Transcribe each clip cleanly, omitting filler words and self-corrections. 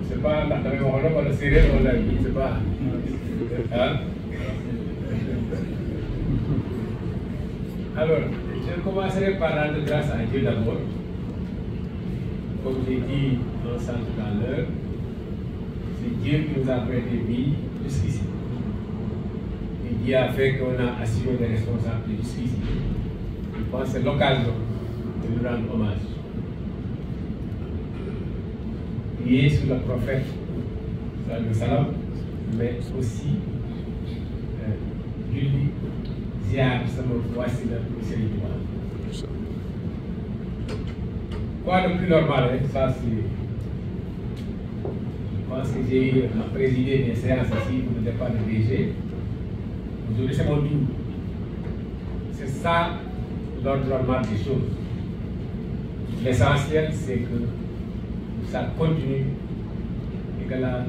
C'est pas la série, c'est pas. Hein? Alors, je commencerai par rendre grâce à Dieu d'abord. Comme j'ai dit ensemble tout à l'heure, c'est Dieu qui nous a prêté vie jusqu'ici. Et Dieu a fait qu'on a assumé des responsabilités jusqu'ici. Je pense que c'est l'occasion de nous rendre hommage. Prier sur le prophète, salam, mais aussi Julie, Ziar, voici le Seigneur. Quoi de plus normal, hein? Ça c'est. Je pense que j'ai eu à présider des séances ici pour le départ de DG. Aujourd'hui, c'est mon tour. C'est ça l'ordre normal des choses. L'essentiel, c'est que ça continue et que la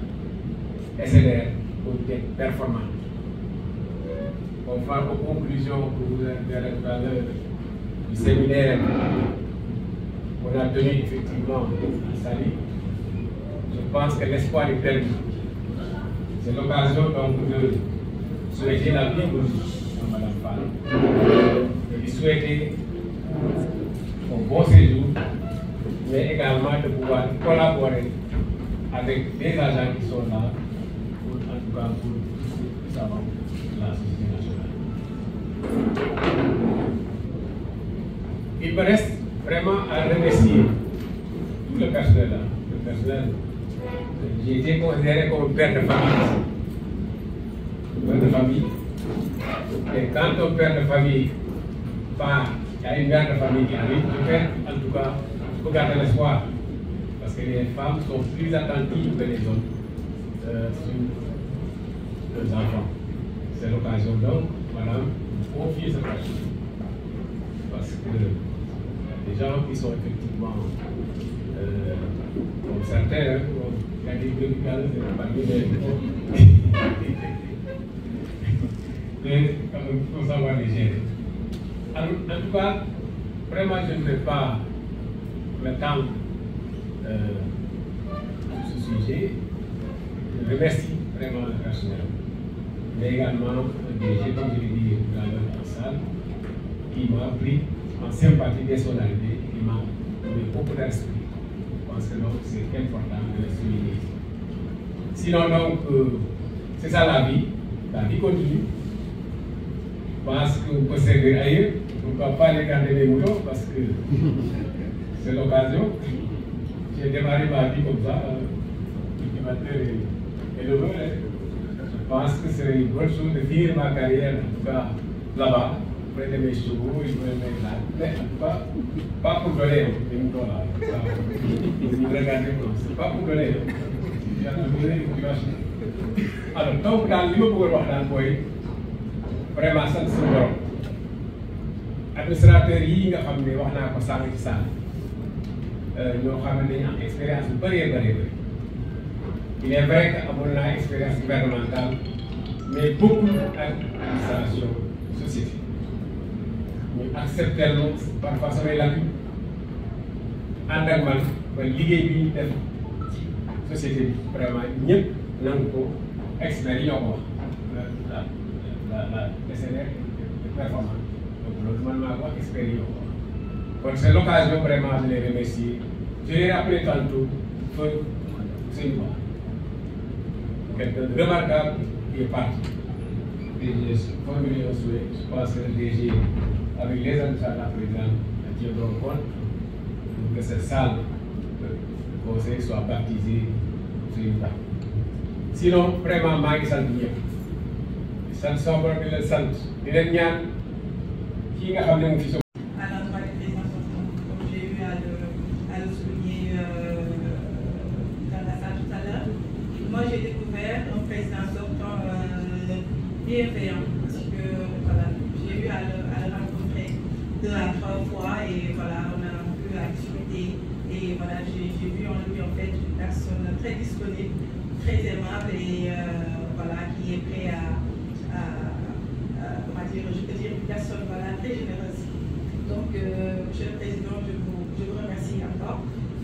SLR peut être performante. Conforme aux conclusions que vous avez tout à l'heure du séminaire qu'on a tenu effectivement à Saly, je pense que l'espoir est perdu. C'est l'occasion donc de souhaiter la bienvenue à Mme Fall et de souhaiter un bon séjour, mais également de pouvoir collaborer avec des agents qui sont là, pour, en tout cas pour tout savoir la société nationale. Il me reste vraiment à remercier tout le personnel là. Le personnel, j'ai été considéré comme père de famille. Père de famille. Et quand un père de famille part, il y a une mère de famille qui arrive, je fais en tout cas, il faut garder l'espoir. Parce que les femmes sont plus attentives que les hommes sur leurs enfants. C'est l'occasion donc, madame, de confier ce projet. Parce que les gens qui sont effectivement, comme certains, il y a des prédicateurs, c'est parmi mais quand même, il faut savoir les gérer. En tout cas, vraiment, je ne vais pas le temps sur ce sujet. Je remercie vraiment le personnel, mais également le DG, comme je l'ai dit dans la salle, qui m'a pris en sympathie dès son arrivée et qui m'a donné beaucoup de respect. Je pense que donc c'est important de le souligner. Sinon, donc, c'est ça la vie continue. Je pense qu'on peut servir ailleurs, pourquoi pas les garder les moutons, parce que c'est l'occasion. J'ai démarré ma vie comme ça, cultivateur et éleveur. Je pense que c'est une bonne chose de finir ma carrière, en tout cas là-bas, près de mes chevaux, et près de mes lacs. Mais en tout cas, pas pour donner les moutons là. Vous regardez, c'est pas pour donner. J'ai entendu les cultivations. Alors, donc, dans le niveau pour le point, vraiment sant suñu borom administrateur yi nga xam ne wax naa ko sànq ci sànq ñoo xam ne dañu am expérience bu bëree. Il est vrai que amoon naa expérience gouvernementale mais beaucoup d'administration société ñu accepté loolu parfois samay lacunes ànd ak man ba liggéey bi ñu def ci société bi vraiment ñëpp nangu ko experts yi ñoo ko wax. La SNR performante. Donc, le expérience. Donc, c'est l'occasion vraiment de les remercier. Je l'ai rappelé tantôt, c'est moi. Quelqu'un de remarquable qui est parti. Et j'ai formulé un souhait. Je pense que le DG, avec les administrateurs de la présidente, a tiré compte pour que cette salle de conseil soit baptisée sur une table. Sinon, vraiment, je suis sant sama borom di leen sant di leen ñaan kii nga xam ne mu fi so. À l'endroit du président sortant, comme j'ai eu à le souligner dans la salle tout à l'heure, moi j'ai découvert un président sortant bienveillant parce que voilà, j'ai eu à le rencontrer 2 à 3 fois et voilà, on a pu discuter et voilà, j'ai vu en lui en fait une personne très disponible, très aimable et voilà, qui est prêt à je peux dire une personne voilà, très généreuse. Donc, Monsieur le Président, je vous remercie encore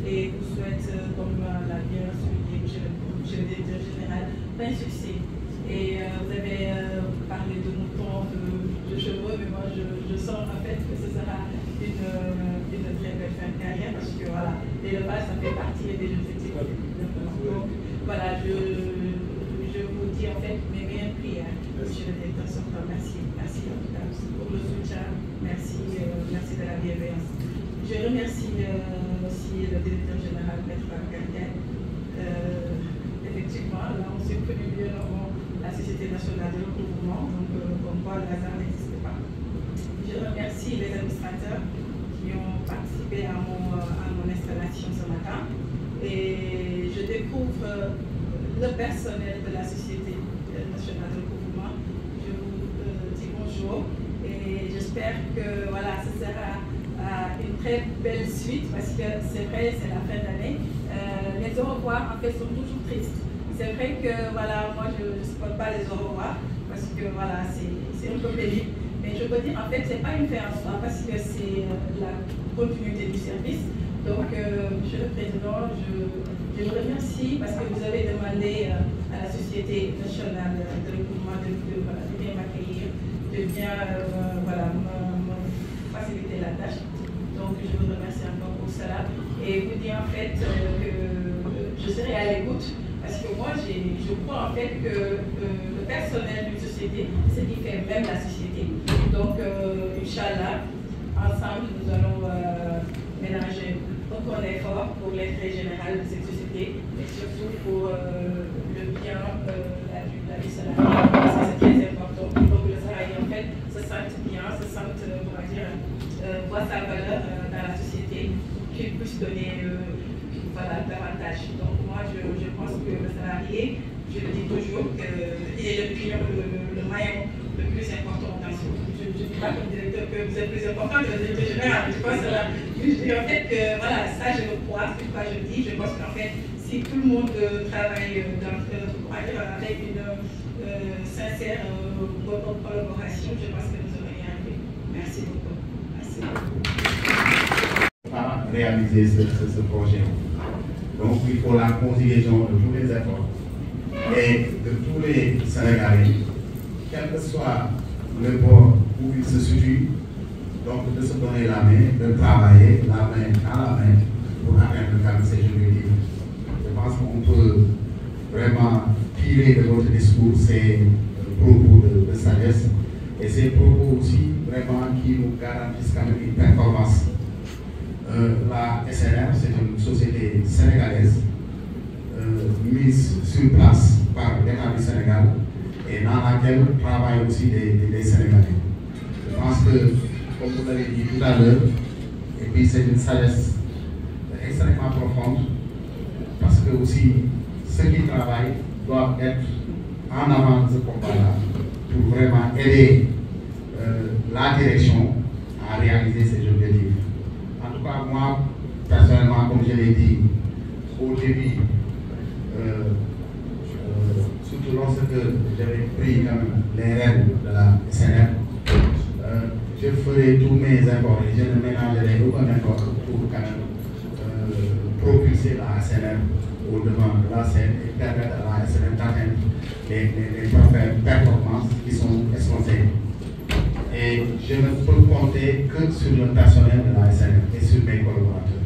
et vous souhaite comme la bienvenue. plein succès. Et vous avez parlé de moutons, de chevaux, mais moi je sens en fait que ce sera une très belle fin de carrière parce que voilà, l'élevage ça fait partie des objectifs. Donc voilà, je vous dis en fait mes meilleures prières, monsieur le directeur sortant. Merci en tout cas pour le soutien, merci de la bienveillance. Je remercie aussi le directeur général, Maître Gardien. Effectivement, là on s'est connu mieux dans la Société nationale de recouvrement, donc comme quoi le hasard n'existe pas. Je remercie les administrateurs qui ont participé à mon installation ce matin et je découvre le personnel de la Société nationale de recouvrement. Je vous dis bonjour et j'espère que voilà, ce sera une très belle suite parce que c'est vrai, c'est la fin d'année. Les au revoir en fait sont toujours tristes. C'est vrai que voilà, moi je ne supporte pas les au revoir parce que voilà, c'est un peu pénible. Mais je peux dire en fait, c'est pas une fin en soi parce que c'est la continuité du service. Donc, Monsieur le Président, je vous remercie parce que vous avez demandé à la Société nationale de recouvrement de bien m'accueillir, de bien voilà, me faciliter la tâche. Donc, je vous remercie encore pour cela et vous dire en fait que je serai à l'écoute parce que moi, je crois en fait que le personnel d'une société, c'est ce qui fait même la société. Donc, Inch'Allah, ensemble, nous allons ménager aucun effort pour l'intérêt général de cette société et surtout pour le bien la vie salariée. Parce que c'est très important pour que le salarié en fait se sente bien, se sente, on va dire, voit sa valeur dans la société, qu'il puisse donner voilà, davantage. Donc moi je pense que le salarié, je le dis toujours, il est le maillon le plus important dans ce. Je ne dis pas comme directeur que vous êtes plus important que le directeur général. Je pense en fait que voilà, ça je le crois, c'est quoi je dis. Je pense qu'en fait, si tout le monde travaille avec une sincère bonne collaboration, je pense que nous aurons y arrivé. Merci beaucoup. Merci. Réaliser ce projet. Donc il faut la conjugaison de tous les efforts et de tous les Sénégalais, quel que soit le bord où ils se situent, donc de se donner la main, de travailler la main à la main pour atteindre quand même ces objectifs. Je pense qu'on peut vraiment tirer de votre discours ces propos de sagesse et ces propos aussi vraiment qui nous garantissent quand même une performance. La SNR, c'est une société sénégalaise mise sur place par l'État du Sénégal et dans laquelle travaillent aussi des Sénégalais. Je pense que, comme vous l'avez dit tout à l'heure, et puis c'est une sagesse extrêmement profonde parce que aussi ceux qui travaillent doivent être en avant de ce combat-là pour vraiment aider la direction à réaliser ces objectifs. En tout cas, moi, personnellement, comme je l'ai dit au début, surtout lorsque j'avais pris les rênes de la SNR, je ferai tous mes efforts et je ne ménagerai aucun effort pour quand même propulser la SNR au devant de la scène et permettre à la SNR d'atteindre les performances qui sont essentielles. Et je ne peux compter que sur le personnel de la SNR et sur mes collaborateurs.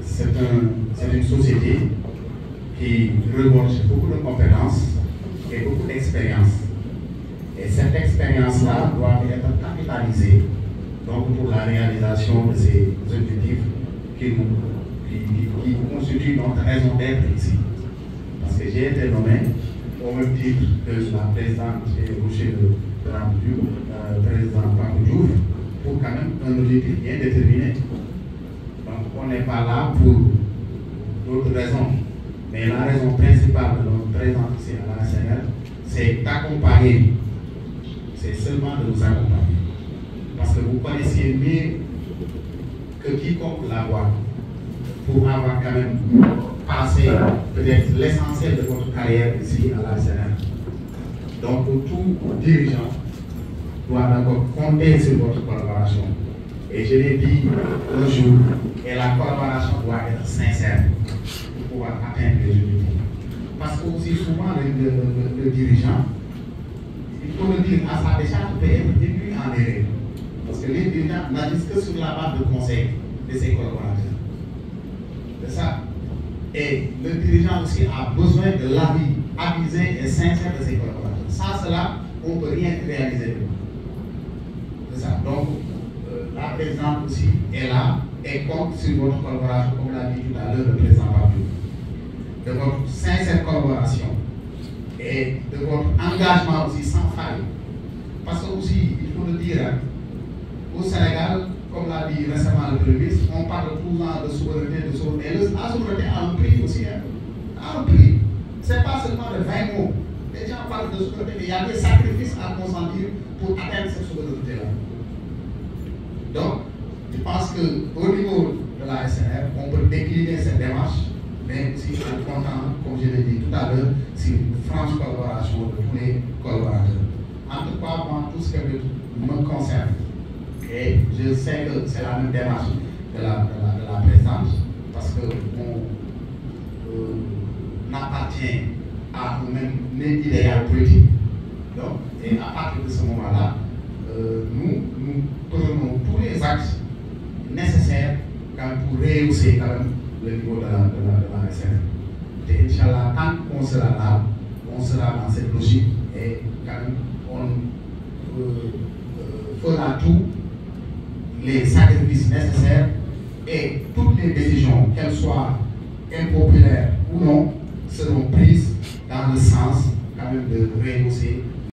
C'est une société qui regorge beaucoup de compétences et beaucoup d'expérience. Et cette expérience-là doit être capitalisée donc pour la réalisation de ces objectifs qui constituent notre raison d'être ici. Parce que j'ai été nommé au même titre que la présidente et le président Pape Diouf pour quand même un objectif bien déterminé. Donc on n'est pas là pour d'autres raisons. Mais la raison principale de notre présence ici à la SNR, c'est d'accompagner. C'est seulement de nous accompagner. Parce que vous connaissiez mieux que quiconque la voie pour avoir quand même passé peut-être l'essentiel de votre carrière ici à la SNR. Donc tout dirigeant doit d'abord compter sur votre collaboration. Et je l'ai dit un jour, et la collaboration doit être sincère pour pouvoir atteindre les objectifs. Parce parce que aussi souvent le dirigeant, il faut le dire, à sa décharge peut être induit en erreur. Parce que les dirigeants n'agissent que sur la base de conseils de ses collaborateurs. C'est ça. Et le dirigeant aussi a besoin de l'avis avisé et sincère de ses collaborateurs. Sans cela, on ne peut rien réaliser. C'est ça. Donc, la présidente aussi est là et compte sur votre collaboration, comme l'a dit tout à l'heure le président Babou, de votre sincère collaboration et de votre engagement aussi sans faille. Parce que aussi, il faut le dire, hein, au Sénégal, comme l'a dit récemment le Premier ministre, on parle tout le temps de souveraineté, de souveraineté. Et la souveraineté a un prix aussi. Hein. A un prix. Ce n'est pas seulement de 20 mots. Les gens parlent de souveraineté, mais il y a des sacrifices à consentir pour atteindre cette souveraineté-là. Donc, je pense qu'au niveau de la SNR, on peut décliner cette démarche, mais aussi en comptant, comme je l'ai dit tout à l'heure, sur une franche collaboration de tous les collaborateurs. En tout cas, moi, tout ce qui me concerne, et je sais que c'est la même démarche de la présidence, parce qu'on appartient à un même idéal politique. Donc, et à partir de ce moment-là, nous prenons tous les axes nécessaires pour rehausser quand même le niveau de la SNR. Et Inch'Allah, tant qu'on sera là, on sera dans cette logique et quand même on fera tout les sacrifices nécessaires et toutes les décisions, qu'elles soient impopulaires ou non, seront prises dans le sens quand même de rehausser